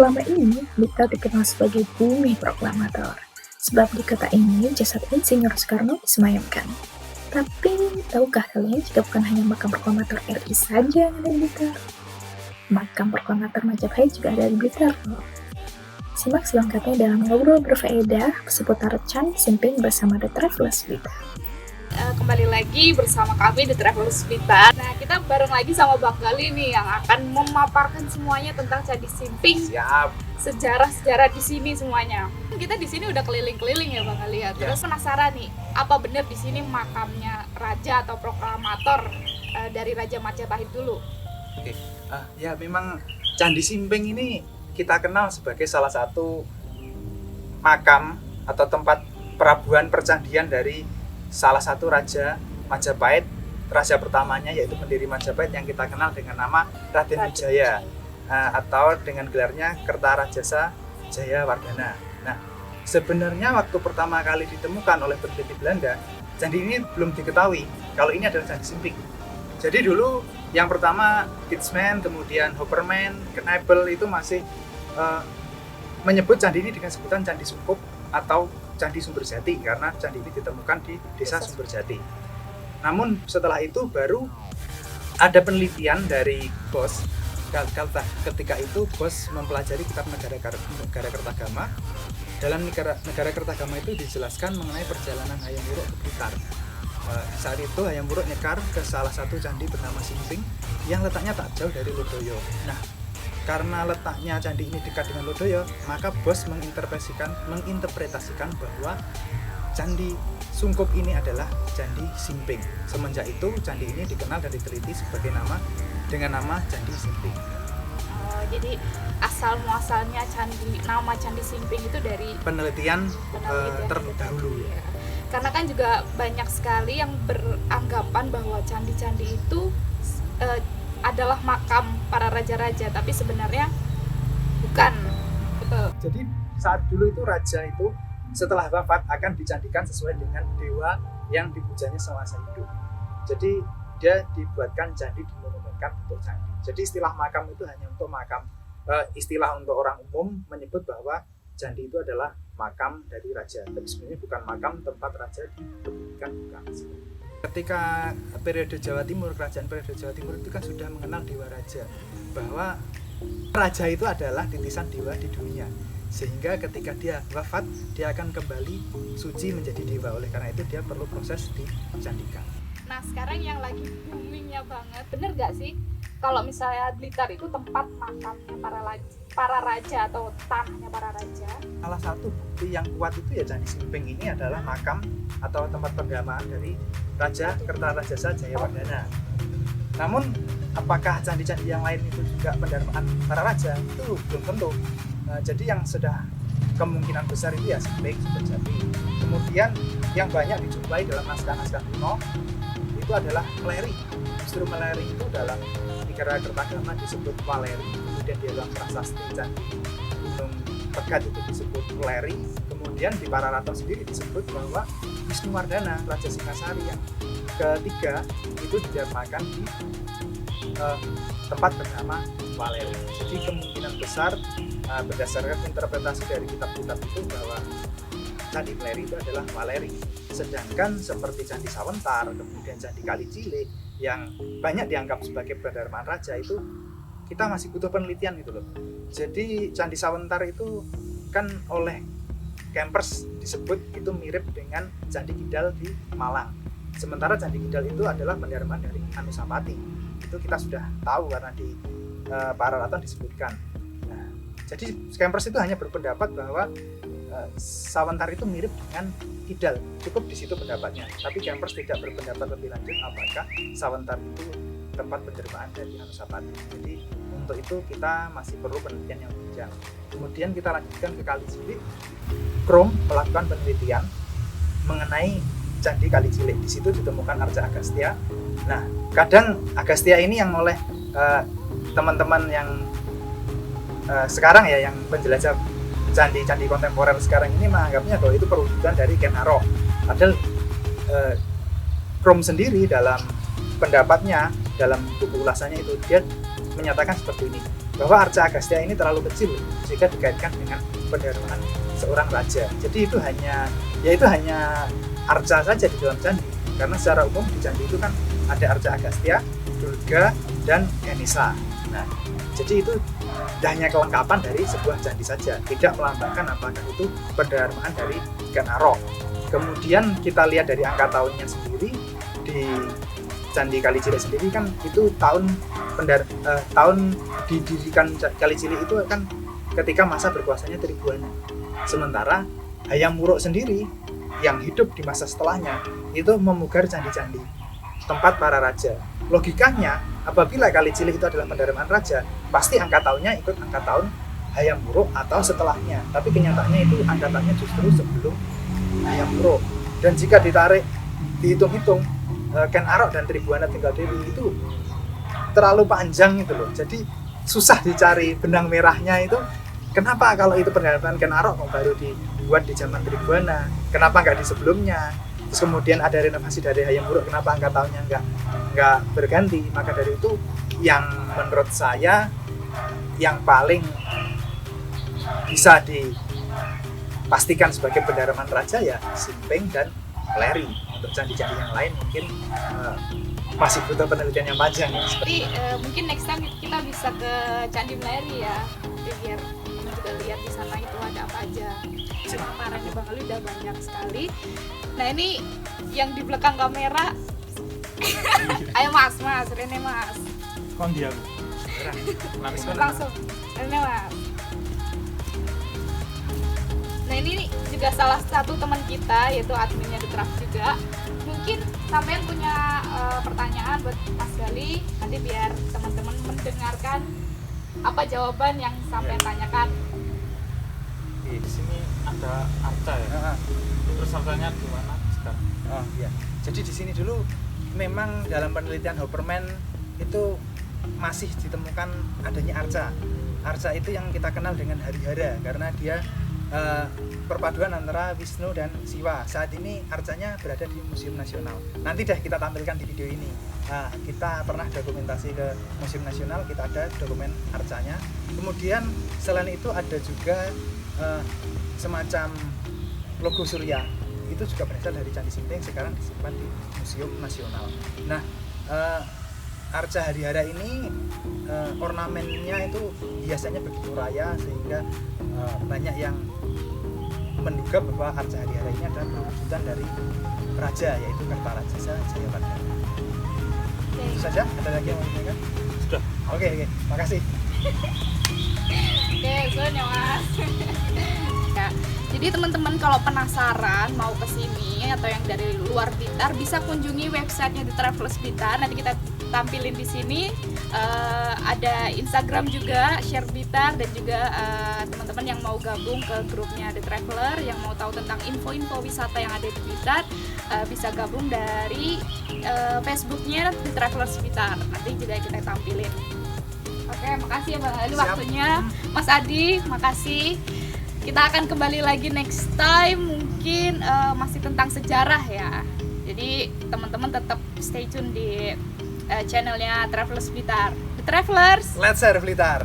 Selama ini, Blitar dikenal sebagai bumi proklamator, sebab di kota ini jasad Insinyur Soekarno disemayamkan. Tapi, tahukah kalian jika bukan hanya makam proklamator RI saja yang ada di Blitar? Makam proklamator Majapahit juga ada di Blitar loh. Simak selengkapnya dalam ngobrol berfaedah seputar Candi Simping bersama The Travelers Blitar. Kembali lagi bersama kami The Travelers Blitar. Nah, kita bareng lagi sama Bang Gali nih yang akan memaparkan semuanya tentang Candi Simping. Siap. Sejarah-sejarah di sini semuanya. Kita di sini udah keliling-keliling ya Bang Gali ya. Terus penasaran nih, apa benar di sini makamnya raja atau proklamator dari Raja Majapahit dulu? Oke. Ya memang Candi Simping ini kita kenal sebagai salah satu makam atau tempat perabuan percandian dari salah satu raja Majapahit, raja pertamanya yaitu pendiri Majapahit yang kita kenal dengan nama Raden Wijaya atau dengan gelarnya Kertarajasa Jayawardhana. Nah, sebenarnya waktu pertama kali ditemukan oleh peneliti Belanda, candi ini belum diketahui kalau ini adalah Candi Simping. Jadi dulu yang pertama Ditschmann, kemudian Hopperman, Knebel itu masih menyebut candi ini dengan sebutan Candi Sungkup atau Candi Sumberjati karena candi ini ditemukan di Desa Sumberjati. Namun setelah itu baru ada penelitian dari Bos. Ketika itu Bos mempelajari kitab Negara Kertagama. Dalam Negara Kertagama itu dijelaskan mengenai perjalanan Hayam Wuruk ke Blitar. Saat itu Hayam Wuruk nyekar ke salah satu candi bernama Simping yang letaknya tak jauh dari Lodaya. Nah, karena letaknya candi ini dekat dengan Lodaya, maka Bos menginterpretasikan bahwa Candi Sungkup ini adalah Candi Simping. Semenjak itu candi ini dikenal dan diteliti dengan nama Candi Simping. Oh, jadi asal muasalnya nama Candi Simping itu dari penelitian terdahulu. Ya. Karena kan juga banyak sekali yang beranggapan bahwa candi-candi itu adalah makam para raja-raja, tapi sebenarnya bukan. Betul. Jadi saat dulu itu raja itu setelah wafat akan dicandikan sesuai dengan dewa yang dipujanya semasa hidup. Jadi dia dibuatkan candi, dimonumenkan untuk candi. Jadi istilah makam itu hanya untuk istilah untuk orang umum menyebut bahwa candi itu adalah makam dari raja. Tapi sebenarnya bukan makam tempat raja diberikan, bukan. Ketika periode Jawa Timur, kerajaan periode Jawa Timur itu kan sudah mengenal dewa raja, bahwa raja itu adalah titisan dewa di dunia, sehingga ketika dia wafat dia akan kembali suci menjadi dewa. Oleh karena itu dia perlu proses dicandikan. Nah, sekarang yang lagi boomingnya banget, bener gak sih kalau misalnya Blitar itu tempat makamnya para raja atau tanahnya para raja? Salah satu bukti yang kuat itu ya Candi Simping ini adalah makam atau tempat penggamaan dari Raja Kertarajasa Jayawardhana. Namun apakah candi-candi yang lain itu juga pendarmaan para raja? Itu belum tentu. Jadi yang sudah kemungkinan besar itu ya Simping, Sumberjati. Kemudian yang banyak dijumpai dalam naskah-naskah kuno itu adalah Meleri. Justru Meleri itu dalam Negara Kertagama disebut Waleri, kemudian di dalam prasasti Candi Gunung Tegat itu disebut Meleri, kemudian di Pararato sendiri disebut bahwa Wisnuwardhana, Raja Singasari yang ketiga itu didermakan di tempat bernama Waleri. Jadi kemungkinan besar berdasarkan interpretasi dari kitab-kitab itu bahwa Candi Meleri itu adalah Waleri. Sedangkan seperti Candi Sawentar, kemudian Candi Kalicilih yang banyak dianggap sebagai pendarmaan raja itu kita masih butuh penelitian gitu loh. Jadi Candi Sawentar itu kan oleh Kempers disebut itu mirip dengan Candi Kidal di Malang. Sementara Candi Kidal itu adalah pendarmaan dari Anusapati. Itu kita sudah tahu karena di Pararaton disebutkan. Nah, jadi Kempers itu hanya berpendapat bahwa Sawentar itu mirip dengan Kidal, cukup di situ pendapatnya. Tapi Kempers tidak berpendapat lebih lanjut apakah Sawentar itu tempat pendermaan dari Anusapati. Jadi untuk itu kita masih perlu penelitian yang bijak. Kemudian kita lanjutkan ke Kalicilih. Krom melakukan penelitian mengenai Candi Kalicilih. Di situ ditemukan arca Agastya. Nah, kadang Agastya ini yang oleh teman-teman yang sekarang ya, yang penjelajah candi-candi kontemporer sekarang ini menganggapnya bahwa itu perwujudan dari Ken Arok. Padahal Krom sendiri dalam pendapatnya, dalam buku ulasannya itu dia menyatakan seperti ini, bahwa Arca Agastya ini terlalu kecil jika dikaitkan dengan pendarmaan seorang raja. Jadi itu hanya arca saja di dalam candi, karena secara umum di candi itu kan ada Arca Agastya, Durga, dan Ganesha. Nah, jadi itu hanya kelengkapan dari sebuah candi saja, tidak melambangkan apakah itu pendarmaan dari Ken Arok. Kemudian kita lihat dari angka tahunnya sendiri, di Candi Kalijirik sendiri kan itu tahun didirikan Kalijirik itu kan ketika masa berkuasanya Tribhuwana. Sementara Hayam Wuruk sendiri yang hidup di masa setelahnya itu memugar candi-candi tempat para raja. Logikanya apabila Kalijirik itu adalah pendarmaan raja, pasti angka tahunnya ikut angka tahun Hayam Wuruk atau setelahnya. Tapi kenyataannya itu angka tahunnya justru sebelum Hayam Wuruk. Dan jika dihitung-hitung Ken Arok dan Tribhuwana Tinggaldewi itu terlalu panjang itu loh. Jadi susah dicari benang merahnya itu. Kenapa kalau itu pendarmaan Ken Arok kok baru dibuat di zaman Tribhuwana? Kenapa nggak di sebelumnya? Terus kemudian ada renovasi dari Hayam Wuruk, kenapa angka tahunnya nggak berganti? Maka dari itu yang menurut saya yang paling bisa dipastikan sebagai pendarmaan raja ya Simping dan Leri. Untuk candi-candi yang lain mungkin masih butuh penelitian yang panjang ya. Jadi mungkin next time kita bisa ke Candi Meleri ya, jadi biar teman juga lihat di sana itu ada apa aja. Kemarin di Bang Ali udah banyak sekali. Nah ini yang di belakang kamera, ayo mas, Rene mas. Kon dia. Langsung, Rene mas. Nah ini juga salah satu teman kita yaitu adminnya The Trap juga. Mungkin sampean punya pertanyaan buat Mas Gali, nanti biar teman-teman mendengarkan apa jawaban yang sampean tanyakan. Di sini ada arca ya. Terus arcanya di mana sekarang? Oh iya. Jadi di sini dulu memang dalam penelitian Hopperman itu masih ditemukan adanya arca. Arca itu yang kita kenal dengan Harihara karena dia perpaduan antara Wisnu dan Siwa. Saat ini arcanya berada di Museum Nasional. Nanti deh kita tampilkan di video ini. Kita pernah dokumentasi ke Museum Nasional, kita ada dokumen arcanya. Kemudian selain itu ada juga semacam logo surya. Itu juga berasal dari Candi Simping, sekarang disimpan di Museum Nasional. Nah, arca Harihara ini ornamennya itu biasanya begitu raya sehingga banyak yang menduga bahwa arca Harihara ini adalah perwujudan dari raja, yaitu Kertarajasa Jayawardhana. Itu saja, ada lagi yang mau ditanyakan? Sudah. Oke, makasih. Oke, soalnya mas. Ya, jadi teman-teman kalau penasaran mau ke sini atau yang dari luar Blitar bisa kunjungi websitenya The Travelers Blitar. Nanti kita tampilin di sini. Ada Instagram juga Share Blitar, dan juga teman-teman yang mau gabung ke grupnya The Traveler yang mau tahu tentang info-info wisata yang ada di Blitar bisa gabung dari Facebooknya The Travelers Blitar. Nanti juga kita tampilin. Oke, makasih ya Bang Ali waktunya. Mas Adi, makasih. Kita akan kembali lagi next time, mungkin masih tentang sejarah ya. Jadi teman-teman tetap stay tune di channelnya Travelers Blitar. The Travelers, Let's share Blitar.